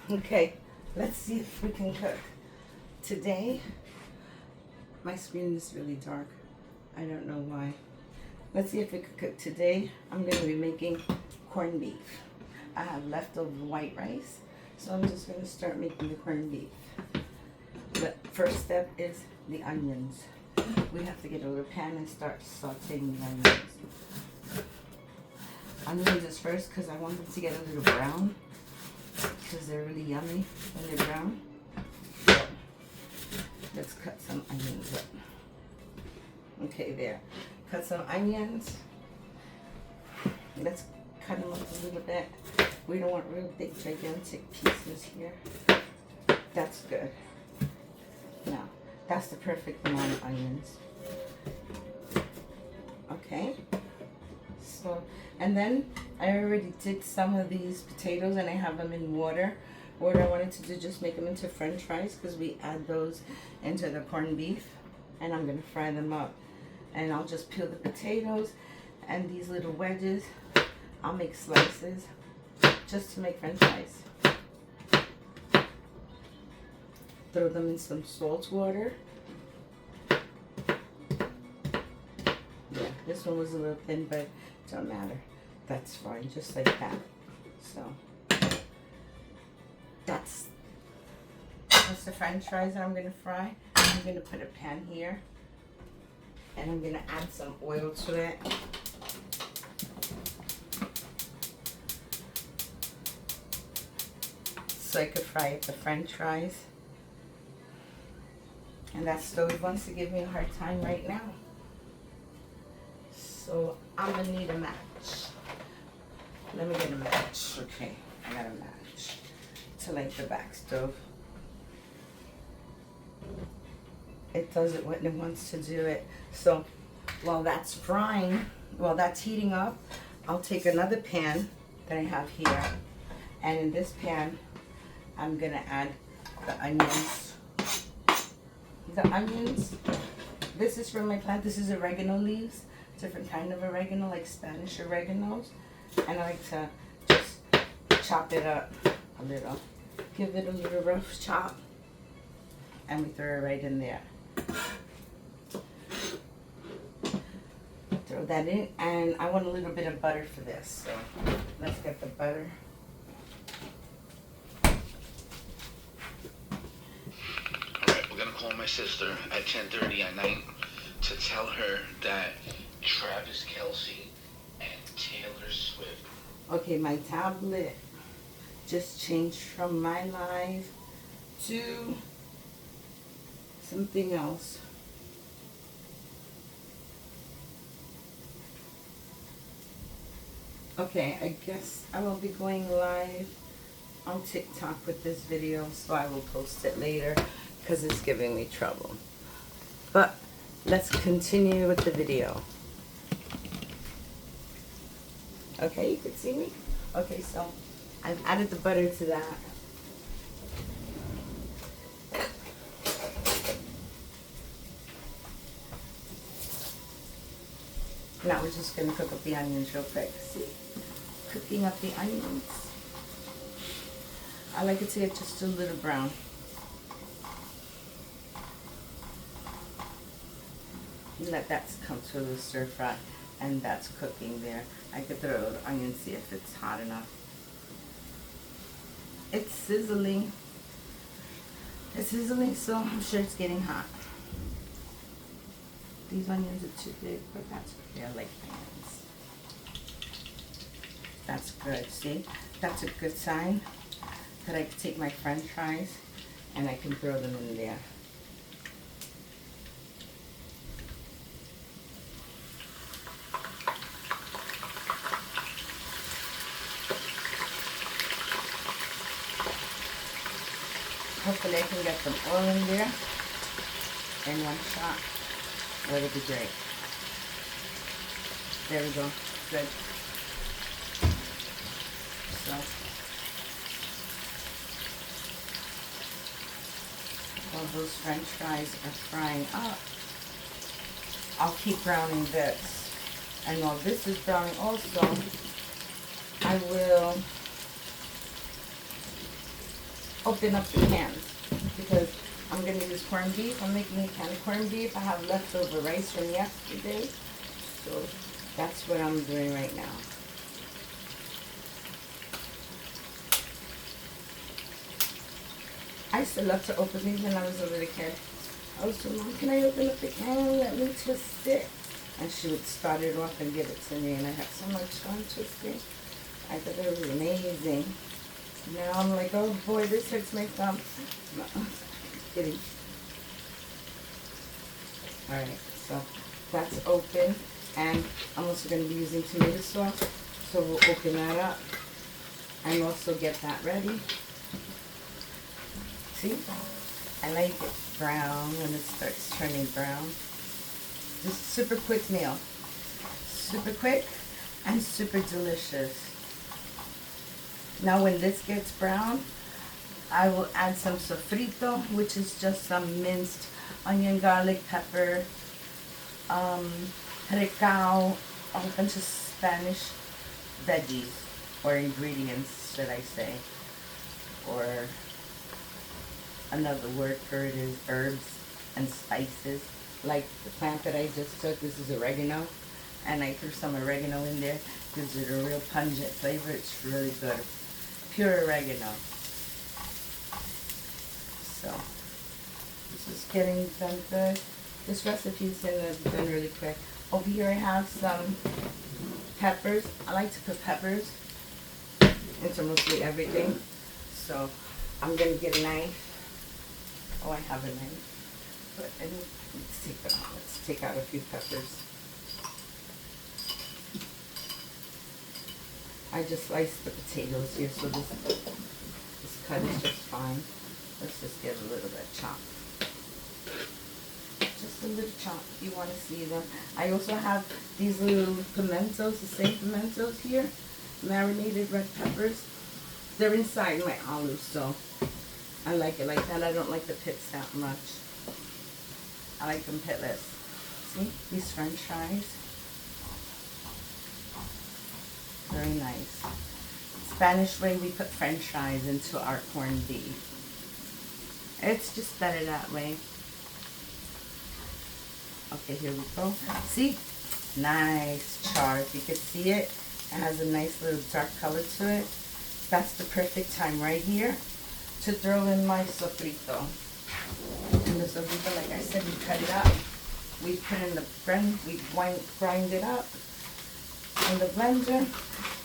Okay, let's see if we can cook. Today, my screen is really dark. I don't know why. Let's see if we can cook. Today, I'm going to be making corned beef. I have leftover white rice, so I'm just going to start making the corned beef. The first step is the onions. We have to get a little pan and start sauteing the onions. Onions is first because I want them to get a little brown, because they're really yummy when they're brown. So let's cut some onions up. Okay, there. Cut some onions. Let's cut them up a little bit. We don't want real big, gigantic pieces here. That's good. Now, that's the perfect amount of onions. Okay. So, and then I already did some of these potatoes and I have them in water. What I wanted to do, just make them into french fries, because we add those into the corned beef, and I'm going to fry them up. And I'll just peel the potatoes and these little wedges. I'll make slices just to make french fries. Throw them in some salt water. Yeah, this one was a little thin, but it don't matter. That's fine, just like that. So that's the french fries that I'm gonna fry. I'm gonna put a pan here, and I'm gonna add some oil to it. So I could fry up the french fries. And that stove wants to give me a hard time right now. So I'm gonna need a match. Let me get a match. Okay, I got a match to light the back stove. It does it when it wants to do it. So while that's frying, while that's heating up, I'll take another pan that I have here. And in this pan, I'm gonna add the onions. The onions, this is from my plant. This is oregano leaves, different kind of oregano, like Spanish oreganos. And I like to just chop it up a little, give it a little rough chop, and we throw it right in there. Throw that in, and I want a little bit of butter for this, so let's get the butter. We're gonna call my sister at 10:30 at night to tell her that Travis Kelce and Taylor Swift. Okay, my tablet just changed from my live to something else. Okay, I guess I will be going live on TikTok with this video, so I will post it later because it's giving me trouble. But let's continue with the video. Okay, you can see me? Okay, so I've added the butter to that. Now we're just going to cook up the onions real quick. See? Cooking up the onions. I like it to get just a little brown. Let that come to a little stir fry, and that's cooking there. I could throw the onion, see if it's hot enough. It's sizzling. It's sizzling, so I'm sure it's getting hot. These onions are too big, but that's okay. I like onions. That's good. See? That's a good sign that I can take my french fries and I can throw them in there. Hopefully I can get some oil in there in one shot. That'll be great. There we go. Good. So, while those french fries are frying up, I'll keep browning this. And while this is browning also, I will open up the cans because I'm going to use corned beef. I'm making a can of corned beef. I have leftover rice from yesterday. So that's what I'm doing right now. I used to love to open these when I was a little kid. I was like, Mom, can I open up the can? Let me twist it. And she would start it off and give it to me. And I had so much fun twisting. I thought it was amazing. Now I'm like, oh boy, this hurts my thumb. No, kidding. Alright, so that's open. And I'm also going to be using tomato sauce. So we'll open that up. And also get that ready. See? I like it brown when it starts turning brown. This is a super quick meal. Super quick and super delicious. Now when this gets brown, I will add some sofrito, which is just some minced onion, garlic, pepper, recao, a whole bunch of Spanish veggies, or ingredients, should I say. Or another word for it is herbs and spices. Like the plant that I just took, this is oregano, and I threw some oregano in there. Gives it a real pungent flavor. It's really good. Pure oregano. So this is getting done good. This recipe is done really quick. Over here I have some peppers. I like to put peppers into mostly everything. So I'm gonna get a knife. Oh, I have a knife. But let's take out a few peppers. I just sliced the potatoes here, so this cut is just fine. Let's just get a little bit chopped. Just a little chop. You want to see them. I also have these little pimentos, the same pimentos here. Marinated red peppers. They're inside my olives, so I like it like that. I don't like the pits that much. I like them pitless. See? These French fries. Very nice. Spanish way, we put French fries into our corned beef. It's just better that way. Okay, here we go. See? Nice char. If you could see it, it has a nice little dark color to it. That's the perfect time right here to throw in my sofrito. And the sofrito, like I said, we cut it up. We put in the blend, we grind it up in the blender.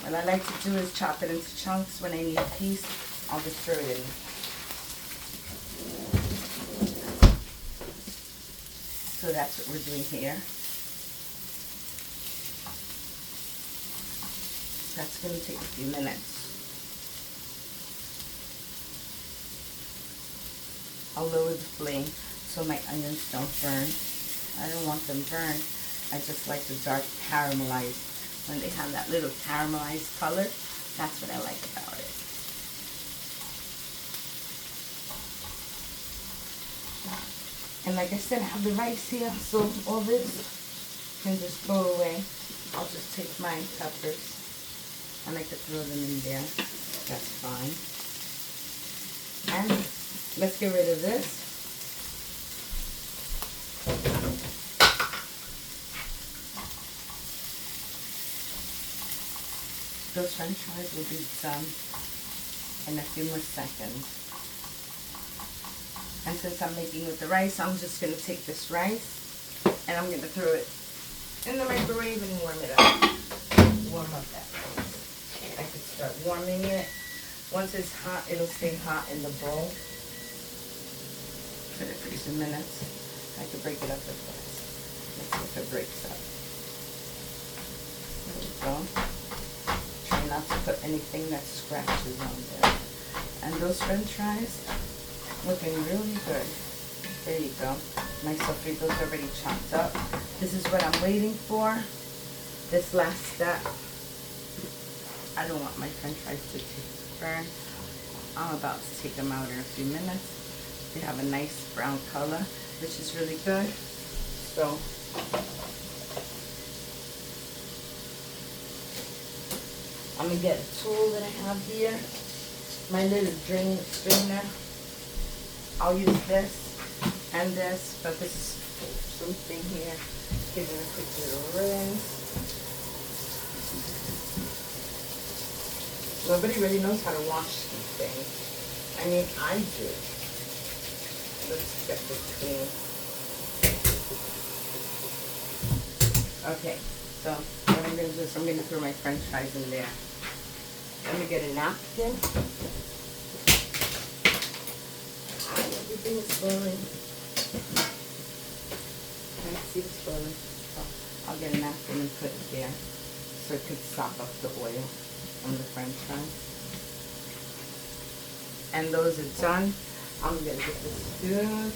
What I like to do is chop it into chunks. When I need a piece, I'll just throw it in. So that's what we're doing here. That's going to take a few minutes. I'll lower the flame so my onions don't burn. I don't want them burned. I just like the dark caramelized. When they have that little caramelized color, that's what I like about it. And like I said, I have the rice here, so all this can just go away. I'll just take my peppers. I like to throw them in there. That's fine. And let's get rid of this. Those French fries will be done in a few more seconds. And since I'm making with the rice, I'm just going to take this rice and I'm going to throw it in the microwave and warm it up. Warm up that rice. I can start warming it. Once it's hot, it'll stay hot in the bowl. Put it for a few minutes. I could break it up with this. Let's see if it breaks up. There we go. Try not to put anything that scratches on there. And those French fries, looking really good. There you go. My sofrito's already chopped up. This is what I'm waiting for. This last step. I don't want my French fries to burn. I'm about to take them out in a few minutes. They have a nice brown color, which is really good. So I'm gonna get a tool that I have here. my little strainer. I'll use this and this, but this is something here. Give it a quick little rinse. Nobody really knows how to wash these things. I mean, I do. Let's get this clean. Okay, so what I'm going to do is I'm going to throw my French fries in there. Let me get a napkin. Everything is swirling. I see it's swirling. So I'll get a napkin and put it there so it could soak up the oil on the French fries. And those are done. I'm going to get the spoon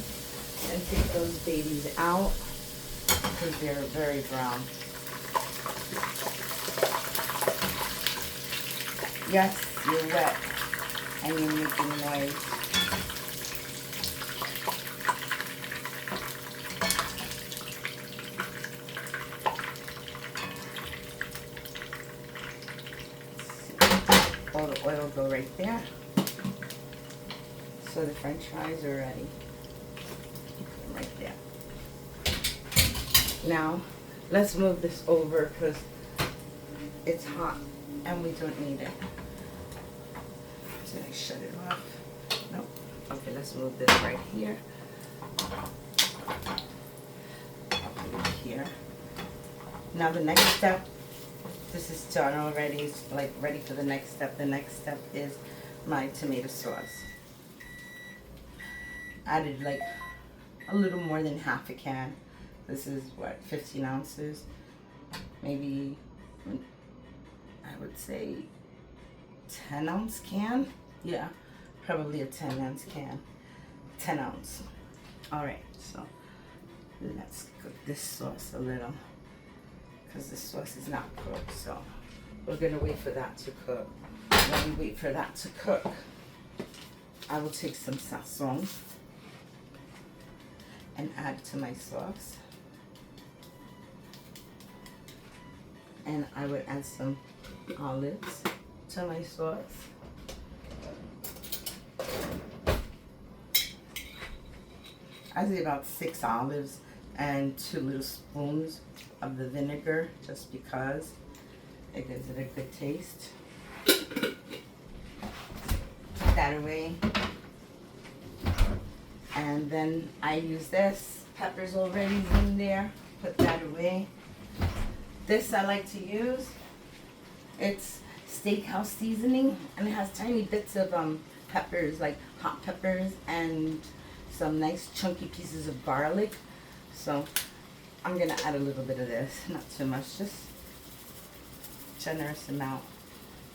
and take those babies out because they're very brown. Yes, you're wet and you're making noise. All the oil go right there. So the French fries are ready. Put them right there. Now, let's move this over because it's hot and we don't need it. Did I shut it off? No. Okay, let's move this right here. I'll put it here. Now the next step, this is done already. It's like ready for the next step. The next step is my tomato sauce. Added like a little more than half a can. This is what, 15 ounces? Maybe, I would say 10 ounce can. Yeah, probably a 10 ounce can. 10 ounce. All right, so let's cook this sauce a little because this sauce is not cooked. So we're gonna wait for that to cook. When we wait for that to cook, I will take some sazon and add to my sauce. And I would add some olives to my sauce. I say about 6 olives and 2 little spoons of the vinegar, just because it gives it a good taste. Put that away. And then I use this. Peppers already in there. Put that away. This I like to use. It's steakhouse seasoning, and it has tiny bits of peppers, like hot peppers, and some nice chunky pieces of garlic. So I'm gonna add a little bit of this, not too much, just generous amount,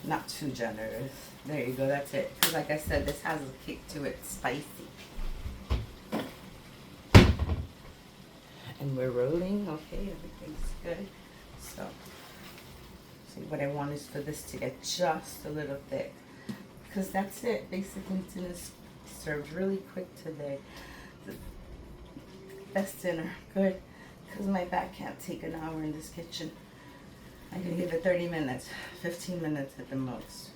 not too generous. There you go, that's it. Because like I said, this has a kick to it, spicy. And we're rolling, okay, everything's good. So, see, what I want is for this to get just a little thick. Because that's it, basically dinner's served really quick today. The best dinner, good. Because my back can't take an hour in this kitchen. I can give it 30 minutes, 15 minutes at the most.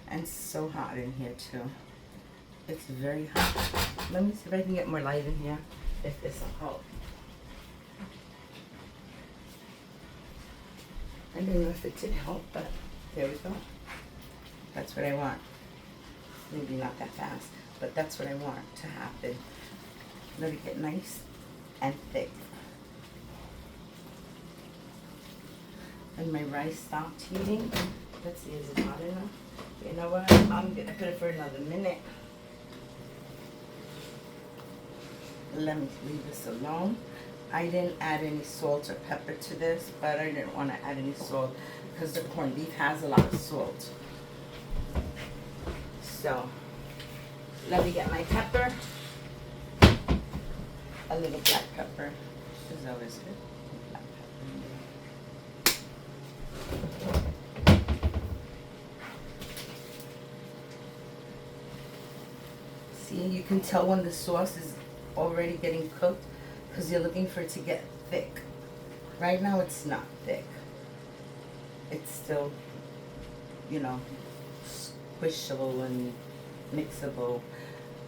And it's so hot in here too. It's very hot. Let me see if I can get more light in here, if this will help. I don't know if it did help, but there we go. That's what I want. Maybe not that fast, but that's what I want to happen. Let it get nice and thick. And my rice stopped heating. Let's see, is it hot enough? You know what? I'm gonna put it for another minute. Let me leave this alone. I didn't add any salt or pepper to this, but I didn't want to add any salt because the corned beef has a lot of salt. So, let me get my pepper. A little black pepper is always good. Black pepper. See, you can tell when the sauce is already getting cooked because you're looking for it to get thick. Right now it's not thick. It's still, you know, squishable and mixable.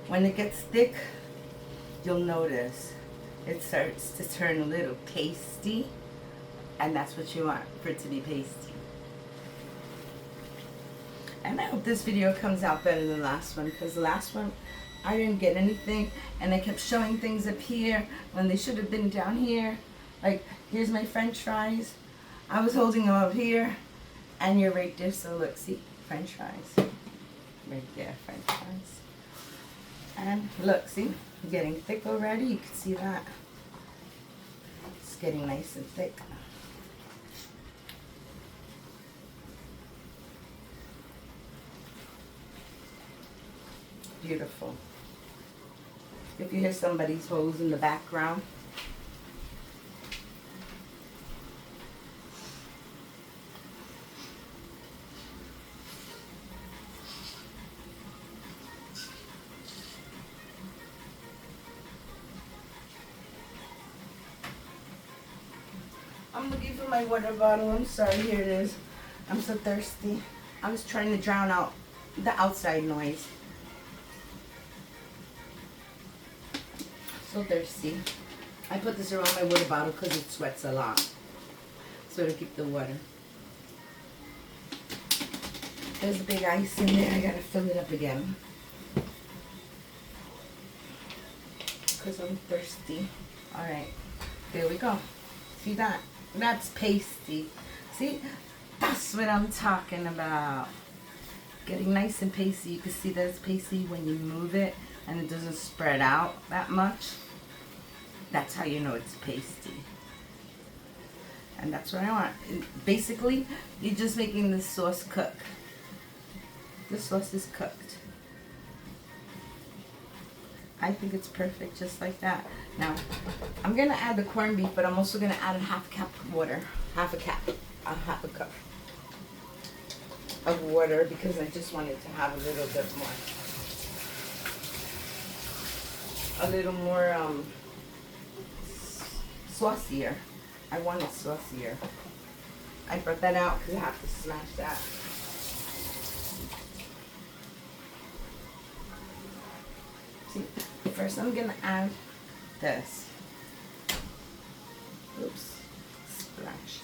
When it gets thick, you'll notice it starts to turn a little pasty, and that's what you want, for it to be pasty. And I hope this video comes out better than the last one, because the last one I didn't get anything, and I kept showing things up here when they should have been down here. Like, here's my french fries. I was holding them up here, and you're right there, so look, see, french fries. Right there, french fries. And look, see, getting thick already, you can see that. It's getting nice and thick. Beautiful. If you hear somebody's hose in the background, I'm looking for my water bottle. I'm sorry, here it is. I'm so thirsty. I was trying to drown out the outside noise. So thirsty. I put this around my water bottle because it sweats a lot. So to keep the water. There's a big ice in there. I gotta fill it up again. Because I'm thirsty. Alright. There we go. See that? That's pasty. See? That's what I'm talking about. Getting nice and pasty. You can see that it's pasty when you move it and it doesn't spread out that much. That's how you know it's pasty. And that's what I want. Basically, you're just making this sauce cook. The sauce is cooked. I think it's perfect just like that. Now, I'm going to add the corned beef, but I'm also going to add a half cup of water. Half a cup of water, because I just wanted to have a little bit more, saucier. I want it saucier. I brought that out because I have to smash that. See, first I'm gonna add this. Oops, splash.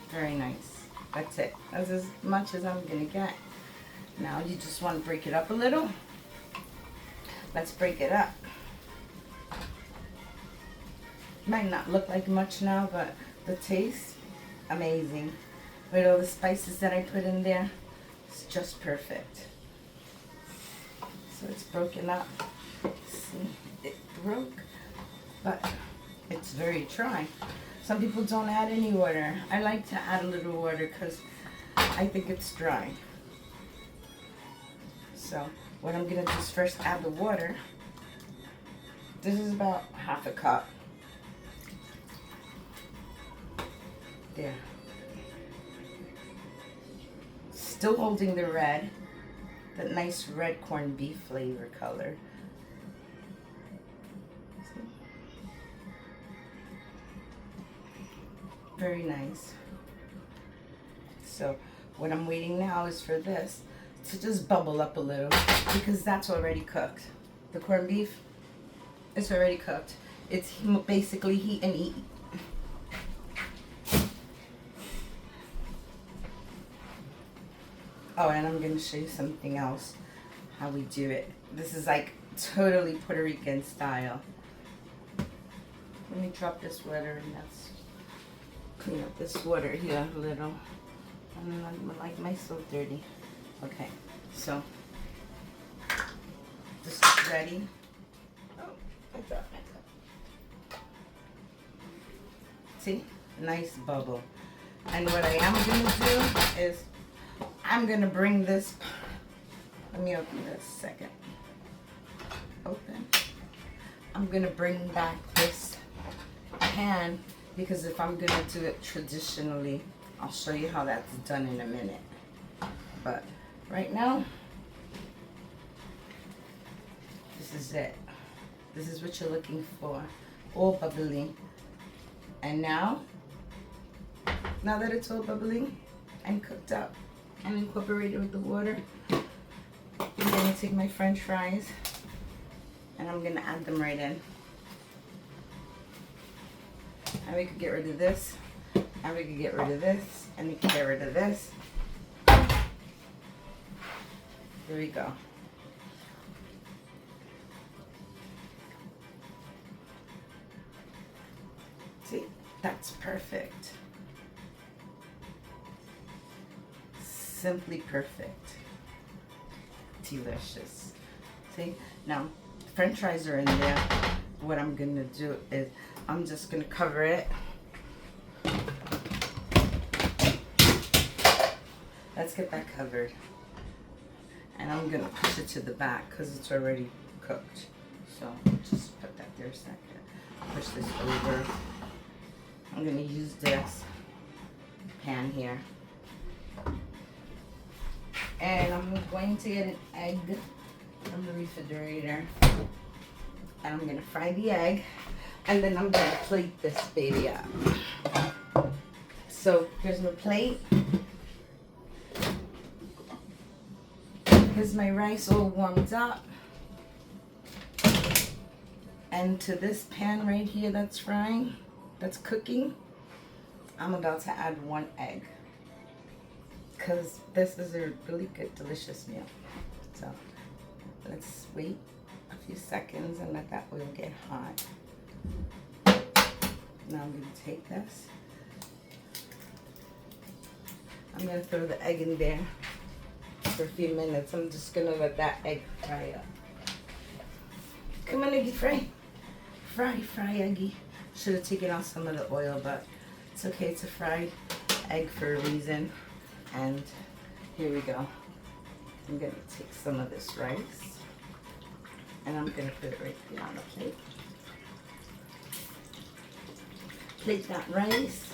Very nice. That's it. That's as much as I'm gonna get. Now you just want to break it up a little. Let's break it up. Might not look like much now, but the taste, amazing. With all the spices that I put in there, it's just perfect. So it's broken up. See, it broke, but it's very dry. Some people don't add any water. I like to add a little water because I think it's dry. So what I'm gonna do is first add the water. This is about half a cup. There. Still holding the red, that nice red corned beef flavor color. See? Very nice. So what I'm waiting now is for this to just bubble up a little, because that's already cooked. The corned beef, it's already cooked. It's basically heat and eat. Oh, and I'm going to show you something else, how we do it. This is like totally Puerto Rican style. Let me drop this water and let's clean up this water here a little. I'm like my so dirty. Okay, so this is ready. Oh, I dropped my cup. See, nice bubble. And what I am going to do is I'm going to bring this, let me open this a second. Open. I'm going to bring back this pan, because if I'm going to do it traditionally, I'll show you how that's done in a minute. But right now, this is it. This is what you're looking for. all bubbling. And now that it's all bubbling and cooked up and incorporated with the water, I'm gonna take my French fries and I'm gonna add them right in. And we could get rid of this, and we could get rid of this, and we could get rid of this. Here we go. See, that's perfect. Simply perfect. Delicious. See, now French fries are in there. What I'm gonna do is I'm just gonna cover it. Let's get that covered. And I'm gonna push it to the back because it's already cooked. So just put that there a second. Push this over. I'm gonna use this pan here. And I'm going to get an egg from the refrigerator. And I'm gonna fry the egg. And then I'm gonna plate this baby up. So here's my plate. Here's my rice all warmed up. And to this pan right here that's frying, that's cooking, I'm about to add 1 egg. Because this is a really good, delicious meal. So let's wait a few seconds and let that oil get hot. Now I'm going to take this. I'm going to throw the egg in there for a few minutes. I'm just going to let that egg fry up. Come on, Eggy, fry. Fry, Eggy. Should have taken off some of the oil, but it's okay. It's a fried egg for a reason. And here we go. I'm going to take some of this rice and I'm going to put it right here on the plate. Plate that rice.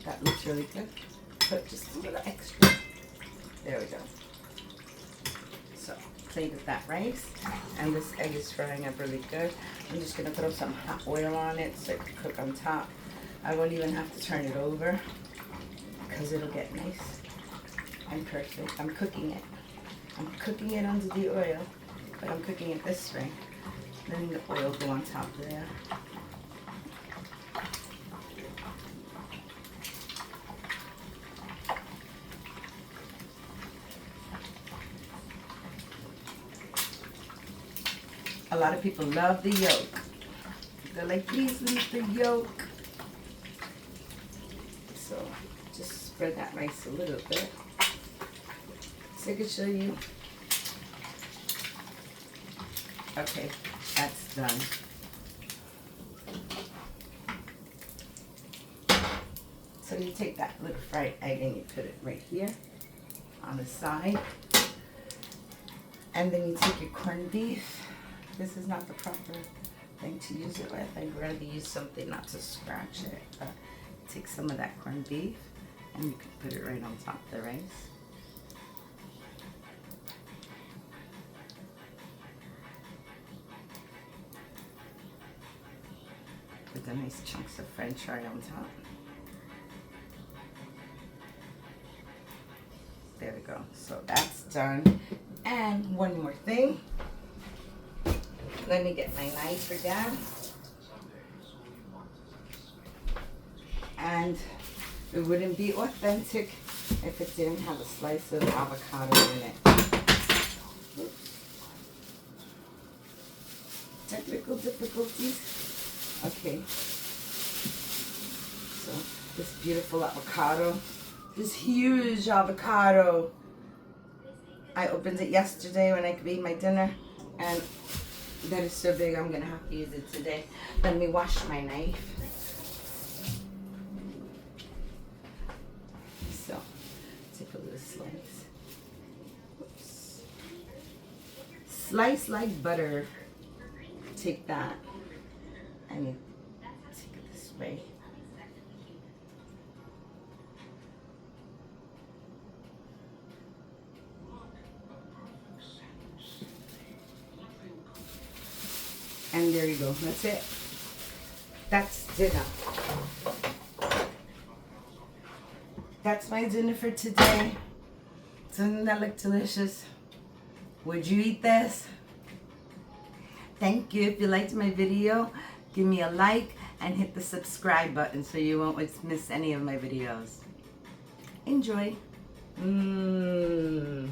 That looks really good. Put just a little extra. There we go. So, plated that rice. And this egg is frying up really good. I'm just going to throw some hot oil on it so it can cook on top. I won't even have to turn it over because it'll get nice and perfect. I'm cooking it. I'm cooking it under the oil, but I'm cooking it this way. Letting the oil go on top there. A lot of people love the yolk. They're like, please leave the yolk. So just spread that rice a little bit so I can show you. Okay, that's done. So you take that little fried egg and you put it right here on the side. And then you take your corned beef. This is not the proper thing to use it with. I'd rather use something not to scratch it. But take some of that corned beef and you can put it right on top of the rice. With the nice chunks of French fry on top. There we go. So that's done. And one more thing. Let me get my knife again. And it wouldn't be authentic if it didn't have a slice of avocado in it. Oops. Technical difficulties. Okay. So this beautiful avocado, this huge avocado. I opened it yesterday when I made my dinner, and that is so big I'm gonna have to use it today. Let me wash my knife. So, take a little slice. Oops. Slice like butter. Take that and you take it this way. And there you go. That's it. That's dinner. That's my dinner for today. Doesn't that look delicious? Would you eat this? Thank you. If you liked my video, give me a like and hit the subscribe button so you won't miss any of my videos. Enjoy. Mmm.